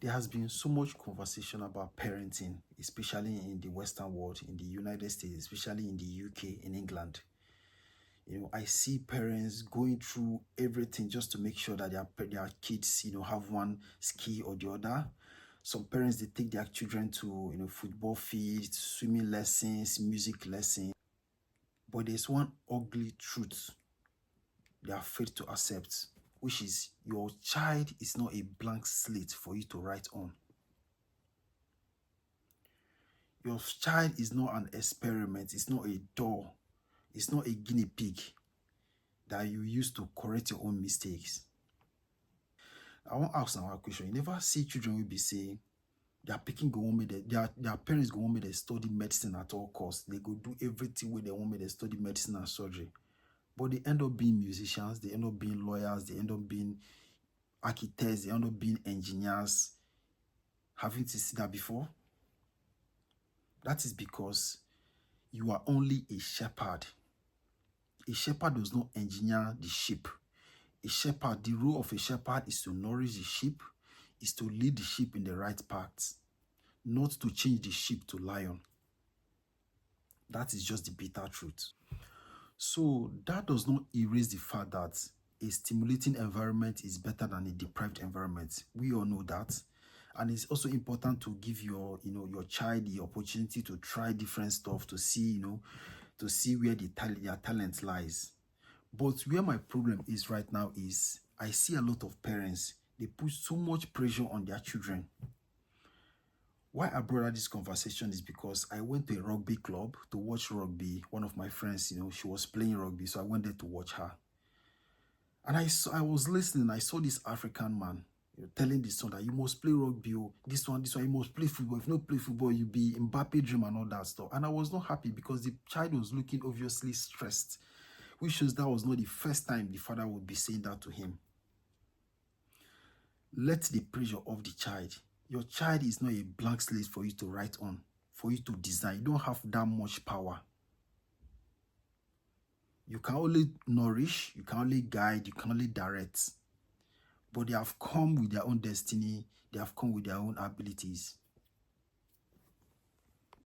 There has been so much conversation about parenting, especially in the Western world, in the United States, especially in the UK, in England. I see parents going through everything just to make sure that their kids, have one skill or the other. Some parents, they take their children to, football fields, swimming lessons, music lessons. But there's one ugly truth they are afraid to accept, which is your child is not a blank slate for you to write on. Your child is not an experiment. It's not a doll. It's not a guinea pig that you use to correct your own mistakes. I want to ask another question. You never see children will be saying their picking go want me their parents go want me to study medicine at all costs. They go do everything where they want me to study medicine and surgery. But they end up being musicians, they end up being lawyers, they end up being architects, they end up being engineers. Haven't you seen that before? That is because you are only a shepherd. A shepherd does not engineer the sheep. A shepherd, the role of a shepherd is to nourish the sheep, is to lead the sheep in the right paths, not to change the sheep to lion. That is just the bitter truth. So that does not erase the fact that a stimulating environment is better than a deprived environment. We all know that. And it's also important to give your child the opportunity to try different stuff to see, to see where their talent lies. But where my problem is right now is I see a lot of parents, they put so much pressure on their children. Why I brought up this conversation is because I went to a rugby club to watch rugby. One of my friends, she was playing rugby, so I went there to watch her. And I was listening. I saw this African man telling the son that you must play rugby. Oh, this one, you must play football. If you don't play football, you'll be Mbappe dream and all that stuff. And I was not happy because the child was looking obviously stressed, which shows that was not the first time the father would be saying that to him. Let the pressure off the child. Your child is not a blank slate for you to write on, for you to design. You don't have that much power. You can only nourish, you can only guide, you can only direct. But they have come with their own destiny. They have come with their own abilities.